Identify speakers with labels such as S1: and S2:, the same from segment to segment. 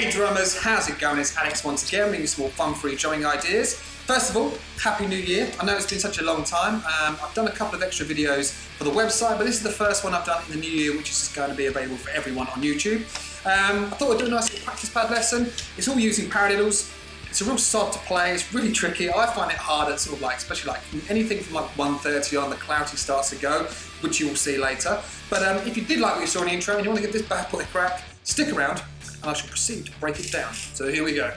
S1: Hey drummers, how's it going? It's Alex once again, bringing you some more fun-free drumming ideas. First of all, Happy New Year. I know it's been such a long time. I've done a couple of extra videos for the website, but this is the first one I've done in the new year, which is just going to be available for everyone on YouTube. I thought I'd do a nice little practice pad lesson. It's all using paradiddles. It's a real sod to play, it's really tricky. I find it hard at sort of like, especially like anything from like 130 on, the clarity starts to go, which you will see later. But if you did like what you saw in the intro and you want to give this bad boy a crack, stick around and I shall proceed to break it down. So here we go.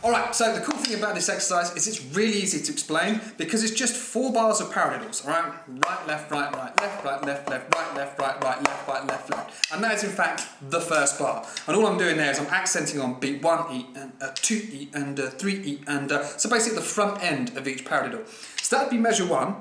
S1: Alright, so the cool thing about this exercise is it's really easy to explain because it's just 4 bars of paradiddles, alright? Right, left, right, left, right, left, right, left, right, left, right, left. And that is in fact the first bar. And all I'm doing there is I'm accenting on beat 1E and 2E and 3E and so basically the front end of each paradiddle. So that would be measure 1.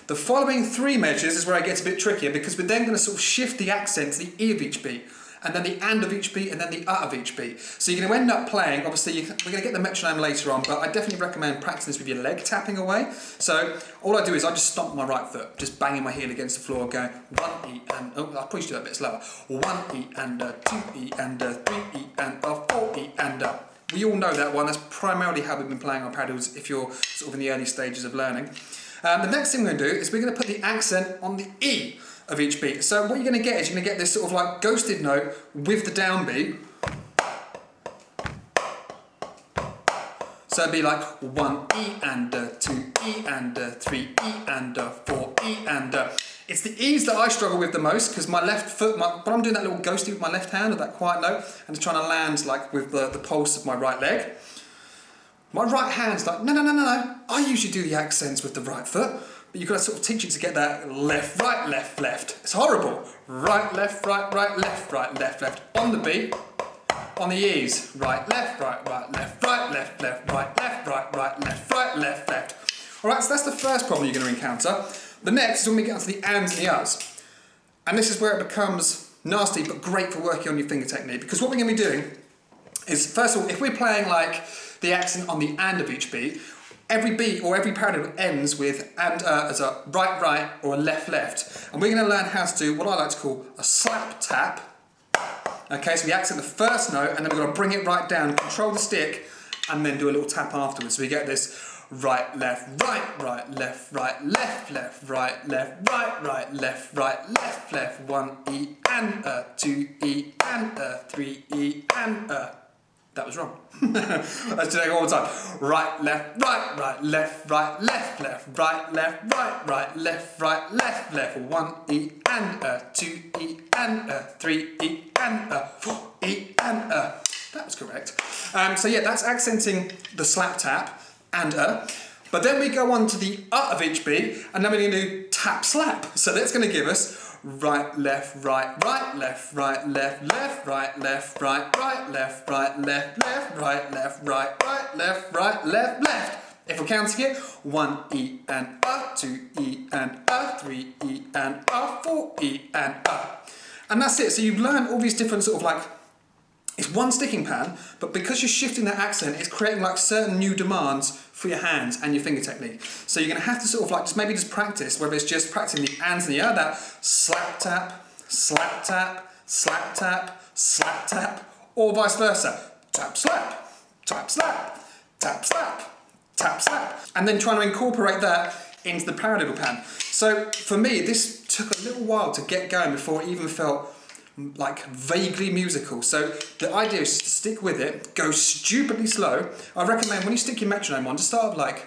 S1: The following 3 measures is where it gets a bit trickier because we're then going to sort of shift the accent to the E of each beat, and then the and of each beat, and then the of each beat. So you're going to end up playing, obviously we're going to get the metronome later on, but I definitely recommend practicing this with your leg tapping away. So all I do is I just stomp my right foot, just banging my heel against the floor, going 1E and, oh, I'll probably do that a bit slower, 1E and 2E and 3E and 4E and we all know that one. That's primarily how we've been playing our paradiddles if you're sort of in the early stages of learning. The next thing we're going to do is we're going to put the accent on the E of each beat. So what you're going to get is you're going to get this sort of like ghosted note with the downbeat. So it'd be like 1E and 2E and 3E and 4E and it's the E's that I struggle with the most because my left foot, when I'm doing that little ghosty with my left hand of that quiet note and just trying to land like with the pulse of my right leg. My right hand's like, no. I usually do the accents with the right foot, but you've got to sort of teach it to get that left, right, left, left. It's horrible. Right, left, right, left, left. On the beat, on the E's. Right, left, right, left, right, left, right, left, right, left. All right, so that's the first problem you're going to encounter. The next is when we get onto the ands and the uhs. And this is where it becomes nasty, but great for working on your finger technique. Because what we're going to be doing is, first of all, if we're playing like the accent on the and of each beat, every beat or every paradiddle ends with and as a right or a left. And we're going to learn how to do what I like to call a slap tap. Okay, so we accent the first note and then we're going to bring it right down, control the stick, and then do a little tap afterwards. So we get this right, left, right, left, right, 1E and 2E and 3E and that was wrong. Let's do that one more time. Right, left, right, left, right, left, right, left, 1E and 2E and 3E and 4E and that was correct. So yeah, that's accenting the slap tap and but then we go on to the of each beat and then we're going to do tap slap. So that's going to give us right, left, right, left, right, left, right, left, left. If we're counting it, 1E and 2E and 3E and 4E and and that's it. So you've learned all these different sort of like, it's one sticking pan, but because you're shifting that accent, it's creating like certain new demands for your hands and your finger technique. So you're going to have to sort of like maybe just practice, whether it's just practicing the ands and the that slap tap, slap tap, slap tap, slap tap, or vice versa. Tap slap, tap slap, tap slap, tap slap. And then trying to incorporate that into the paradiddle pan. So for me, this took a little while to get going before it even felt like vaguely musical. So the idea is to stick with it, go stupidly slow. I recommend when you stick your metronome on, just start with like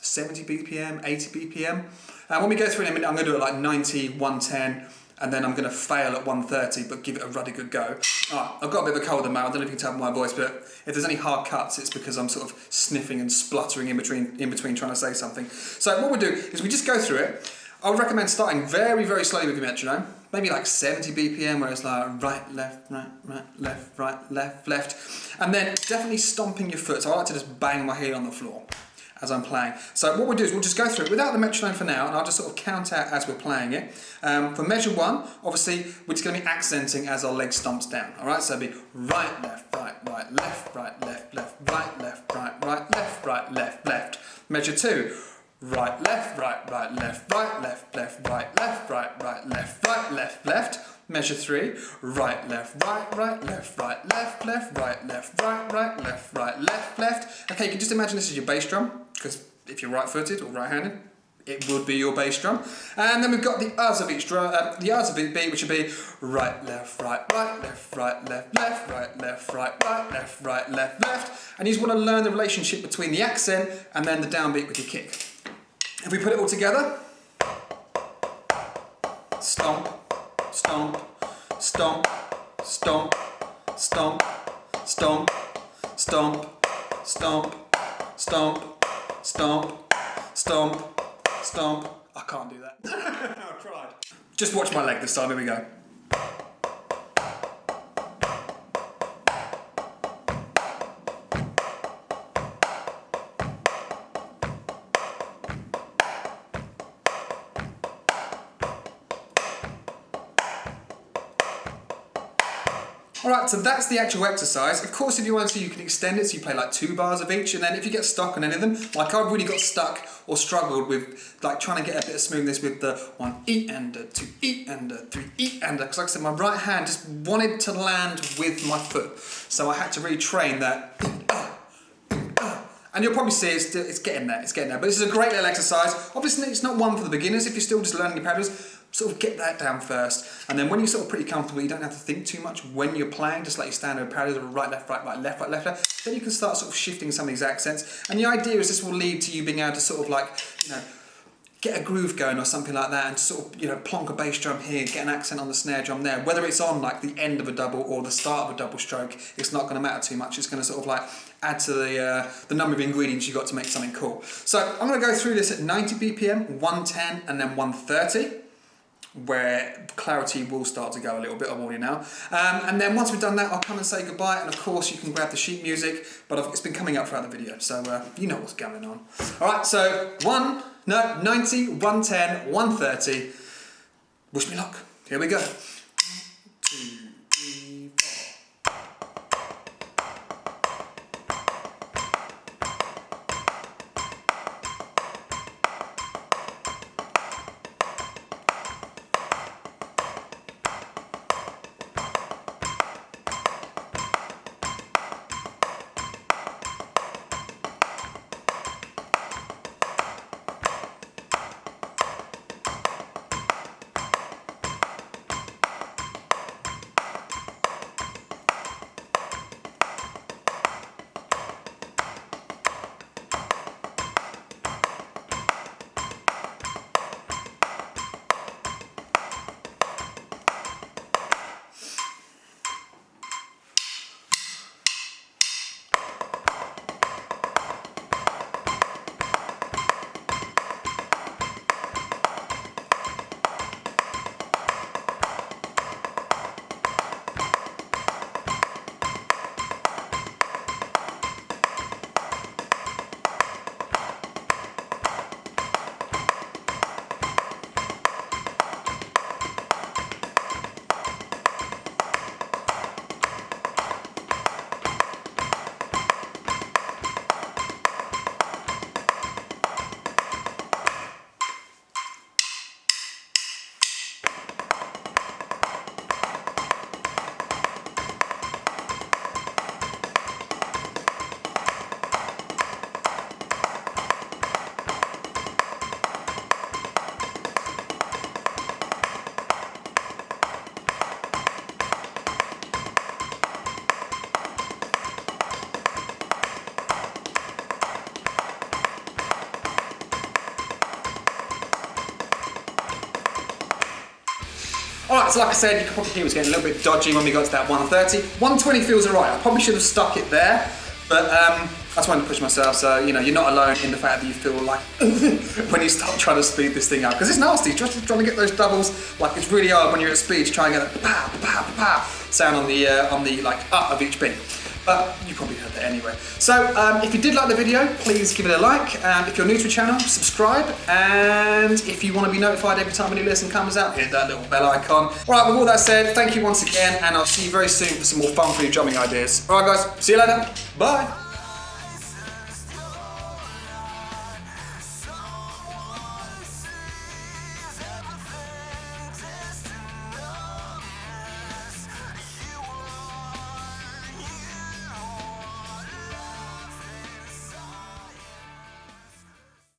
S1: 70 BPM, 80 BPM. And when we go through in a minute, I'm going to do it like 90, 110, and then I'm going to fail at 130, but give it a ruddy good go. Alright, I've got a bit of a cold in my mouth, I don't know if you can tell by my voice, but if there's any hard cuts, it's because I'm sort of sniffing and spluttering in between trying to say something. So what we'll do is we just go through it. I would recommend starting very, very slowly with your metronome, maybe like 70 BPM, where it's like right, left, left, and then definitely stomping your foot. So I like to just bang my heel on the floor as I'm playing. So what we'll do is we'll just go through it without the metronome for now, and I'll just sort of count out as we're playing it. For measure 1, obviously, we're just going to be accenting as our leg stomps down. All right, so it'll be right, left, left, right, left, right, left. Measure 2. right, left, right, right, left, right, left, left, right, left, right, right, left, right, left, left. Measure 3, right, left, right, right, left, right, left, left, right, left, right, right, left, right, left, left. Okay, you can just imagine this is your bass drum, because if you're right-footed or right-handed, it would be your bass drum. And then we've got the R's of each drum, the R's of each beat, which would be right, left, right, right, left, right, left, left, right, left, right, right, left, right, left, left. And you just want to learn the relationship between the accent and then the downbeat with your kick. If we put it all together, stomp, stomp, stomp, stomp, stomp, stomp, stomp, stomp, stomp, stomp, stomp, stomp. I can't do that. I tried. Just watch my leg this time, here we go. Alright, so that's the actual exercise. Of course, if you want to, you can extend it so you play like 2 bars of each, and then if you get stuck on any of them, like I've really got stuck or struggled with like trying to get a bit of smoothness with the 1 E ender, 2 E ender, 3 E ender, because like I said, my right hand just wanted to land with my foot, so I had to retrain that. And you'll probably see it's getting there, But this is a great little exercise. Obviously, it's not one for the beginners. If you're still just learning your paradiddles, sort of get that down first. And then when you're sort of pretty comfortable, you don't have to think too much when you're playing, just like your standard paradiddle, right, left, right, right, left, right, left, left. Then you can start sort of shifting some of these accents. And the idea is this will lead to you being able to sort of like, you know, get a groove going or something like that, and sort of, you know, plonk a bass drum here, get an accent on the snare drum there. Whether it's on like the end of a double or the start of a double stroke, it's not going to matter too much. It's going to sort of like add to the number of ingredients you got to make something cool. So I'm going to go through this at 90 BPM, 110 and then 130, where clarity will start to go a little bit, I'll warn you now. And then once we've done that, I'll come and say goodbye, and of course you can grab the sheet music, but it's been coming up throughout the video, so you know what's going on. Alright, so 90, 110, 130. Wish me luck. Here we go. 1, 2, 3, 4. Alright, so like I said, you can probably hear it was getting a little bit dodgy when we got to that 130. 120 feels alright. I probably should have stuck it there, but I just wanted to push myself, so you know, you're not alone in the fact that you feel like when you start trying to speed this thing up, because it's nasty, just trying to get those doubles, like it's really hard when you're at speed to try and get that pa pa pa pa sound on the like up of each beat. But you probably heard that anyway. So if you did like the video, please give it a like. If you're new to the channel, subscribe. And if you want to be notified every time a new lesson comes out, hit that little bell icon. Alright, with all that said, thank you once again, and I'll see you very soon for some more fun-free drumming ideas. Alright guys, see you later. Bye.